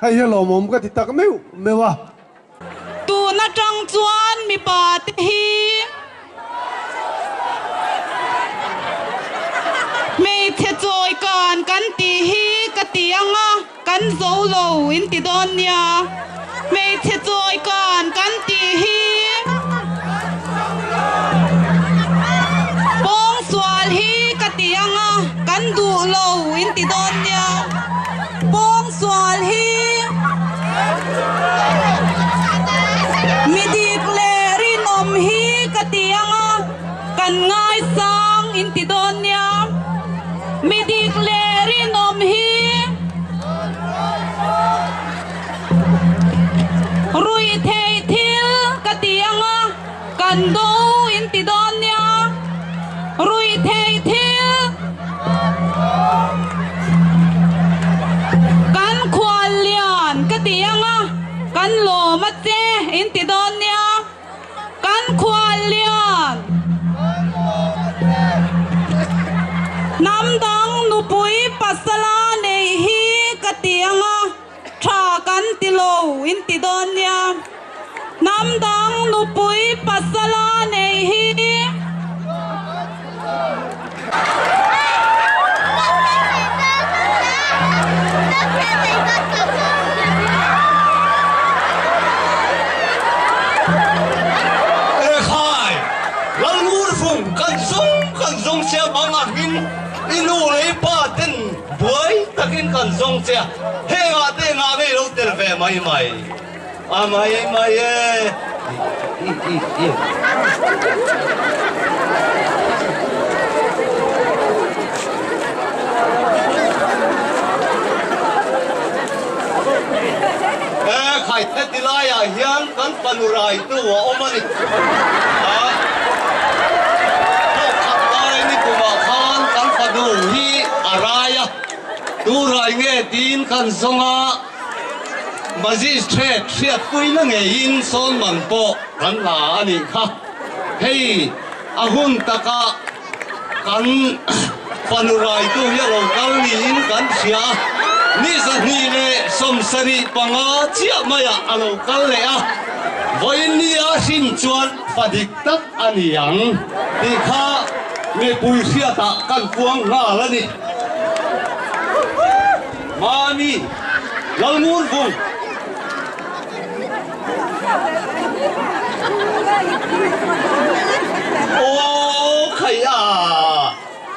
hay hello mồm cái thì ta có mèo à tu na trăng chuan mi pa te hi mei the choi kan ti hi ka ti anga kan zo lo in ti don nia mei the choi kan ti hi bong swal hi ka ti anga kan du lo in ti don nia bong swal hi midik le rinom hi ka ti anga kan ngai sang in ti don nia midik le rinom hi rui thei thil ka ti anga kan do in ti don nia rui thei thil kan khwal lian ka ti anga kan lo ma che in ti don nia kan khwal lian nam dang nu pui pasala nei hi ka ti anga tha kan ti lo in ti don nia nam dang nu pui pasala nei hi inu lấy ba tên buổi takin kan zong chia he ngã te ngã về lâu tel về mày mày mày khai tết đi lại à hiền kan panurai tu omani du hi araya tu rai nge tin kan songa magistrate siat pui na nge in son man po kan la ani kha hei ahun taka kan panurai tu ya lo kal ni in kan sia ni sa ni le som sari panga chia maya alo kal le a voin ni a sin chuan fadik tak ani yang ti kha me pui sia ta kan puang nga la ni mami lalmun vung o khai a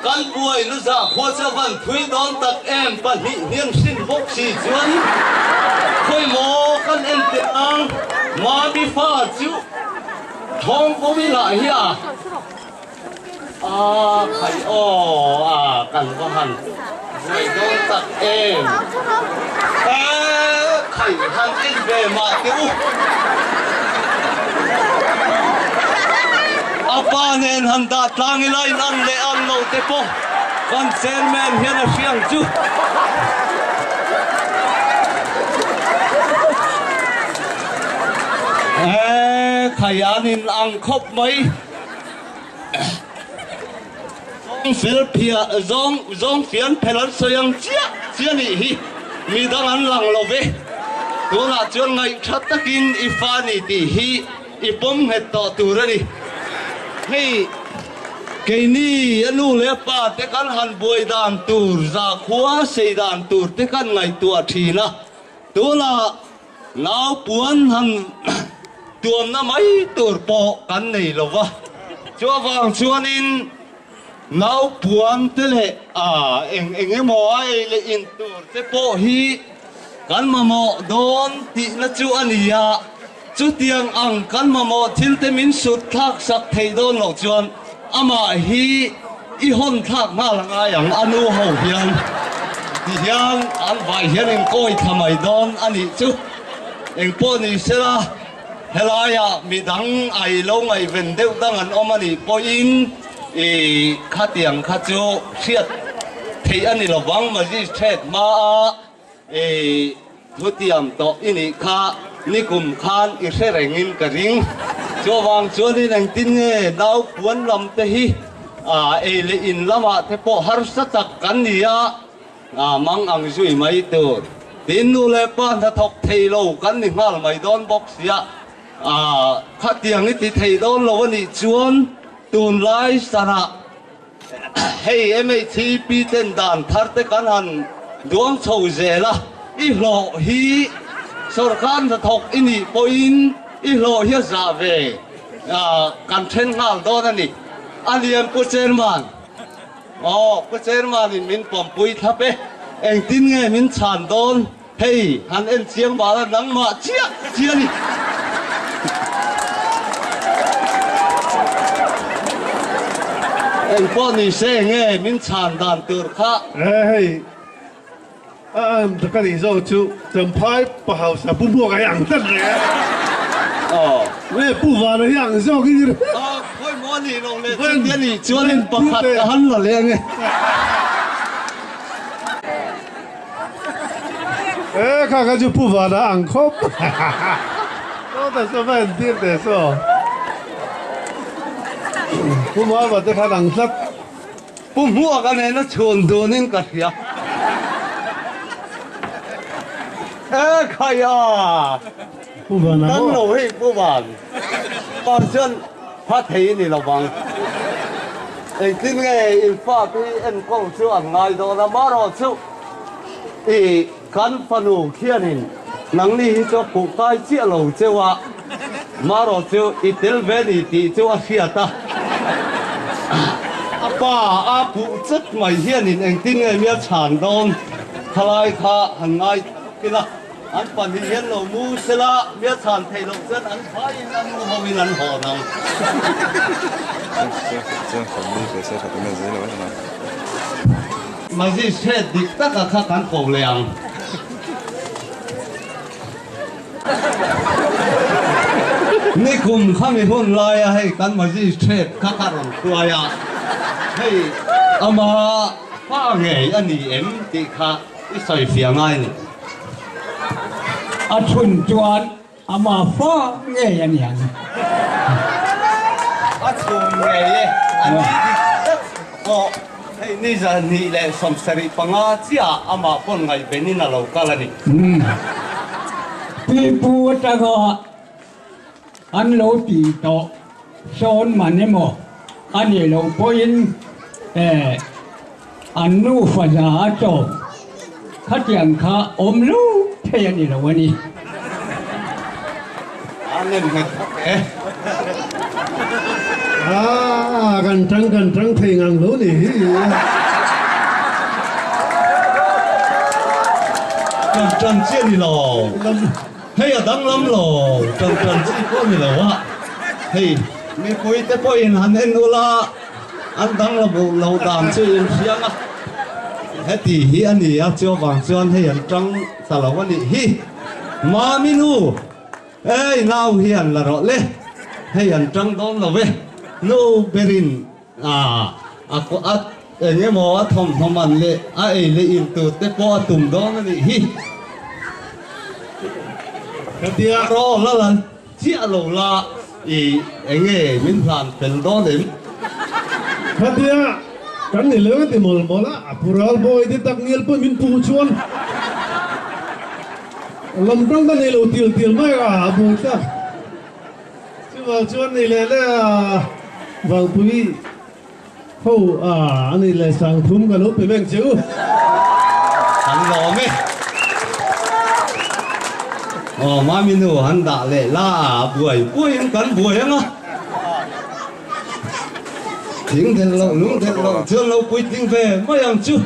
kan puai lu za kho cha van thui don tak em pa hi hian sin bok si chuan khoi mo kan en te ang mami fa chu thong ko mi la hi a khai cần có hành rồi đó tật em khai hành in về mà tiêu apa nên hành đạt lang lại ăn để ăn lâu thế po con sen men hiện là phiền chứ khai ăn in ăn khóc mấy Philippia zong phiền pelan soyang chia ni hi mi dang an lang lo ve tu na chuan ngai that takin ifani ti hi ipom het to tu ra ni hei ke ni anu le pa te kan han boi dan tur za khua sei dan tur te kan ngai tua thina tu na nau puan han tuam na mai tur po kan nei lo wa chua wang chuan in nau puan te le eng mo ai le in tur te po hi kan ma mo don ti na chu ania chu tiang ang kan ma mo thil te min sut thak sak thei don lo chuan ama hi i hon thak ma langa yang anu ho hian ti hian an vai hian en koi thamai don ani chu eng po ni sela helaya mi dang ai lo ngai ven deuh dang an omani po in khá tiếng khá chú siết thì anh là vắng mà đi chết mà thu tiệm to ini khá ni cùng khan ít sẽ rèn cái ring cho vang cho đi năng tin nghe đau cuốn lắm thế hi lệ in lắm thế po har sát tắc cắn đi mang ang duy mấy tuổi tin nu le pan tha thok thei lo kan ni ngal mai don box ya kha tiang ni ti thei don lo ni chuan tun lai sana hey em ấy thi pi tên đàn thar te kan han duang chou zela i lo hi sarkan tha thok ini point i lo hi za ve kan then ngal don ani aliam pu chairman pu chairman in min pom pui thape eng tin nge min chan don hey han en chiang ba la nang ma chia ni eng po ni se nge min chan dan tur kha hey tất cả đi rồi chú tầm phái bảo hậu sa bu bu cái hàng tất này về bu vào nó hàng rồi cái gì khôi món ni long le chen dia ni chuan in pakhat han la le nge看看就不vào nó hàng khóc都得是问题的是吧不买把这看hàng tất bu mua cái này nó chuồn đồ nên cả thiệt kaya不vào nó当老黑不完反正发题你老王今个in发的en光就安爱到了马罗就kan panu khianin nangli hi cho pu kai chia lo chewa maro chu itel veni ti chu a hiata apa a pu chet mai hianin eng tin nge mia chan don thalai kha hangai kila an pan hi hian lo mu sela mia chan thei lo chen an phai an mu hawin an ho nang mà gì sẽ đi tất cả các cán cổ làngนี่คุมข้ามีหุ่นลายให้กันมาจีเทศข้าการันตัว呀ให้อามาฟ้าไงอันนี้เอ็มติข้าอีใส่เฟียงไงนี่อาชุนจวนอามาฟ้าไงอันนี้อาชุนไงอันนี้ก็ให้นี่จะนี่แหละสมศรีปังอาเจียอามาปนไงเป็นนี่น่ะเราก็แล้วนี่ปีปูตะก็อันโลตีโตโซนมันเนี่ยมั้งอันนี้เราพอยินอันนู้ฟ้าจะโตข้าเตียงข้าอมลูกเทียนนี่เราวันนี้อันนี้มันกันจังเพลงอังรู้นี่กันเจียนี่หรอเฮ้ยดังล้ำหล่อจังจีก็มีแล้ววะเฮ้ยมีคุยแต่พออินหันเอ็นอุลาอันดังระบุเราดามชื่อเสียงอ่ะเฮ้ยตีฮีอันนี้อ่ะเจ้าบางส่วนให้ยันจังตลอดวันนี้ฮีมามินูเอ้ยน่าเฮียนละรอเลยให้ยันจังโดนละเว้โนเบรินก็เนี่ยมัวทอมมันเลยเลยอินตัวแต่พอตุ่มโดนนี่ฮีdiaรอแล้วล่ะเจ้าเราละเงี้ยมินพลานเป็นโดนเอง dia kan ni le ti mol mola apural boy di tak ngil po min pu chuan lam tang da ni lo til mai abu ta chuwa chuan ni le wang pui ho ani le sang thum ga lo pe meng chu anh lo me mà mình nu hắn đã lệ la buổi cắn buổi á tiếng thiên lâu chưa lâu cuối tiếng về mới ăn chứ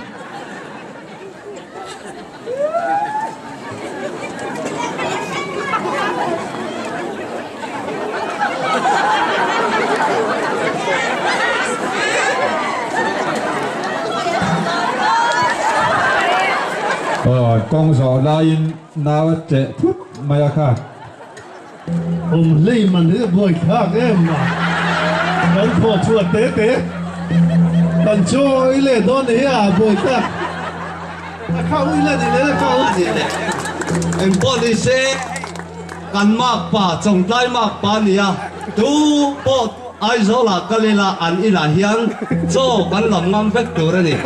con sò lain nào trẻ phút mày à lấy mình thế boy khác em mà vẫn thua chuột té còn trôi lên đó đấy boy khác không lên thì lấy không em bỏ đi xe căn mạc bà trồng tay mạc bà nè tu bỏ ai số là cái là anh là hiang cho căn lòng ngâm phépตัวนี่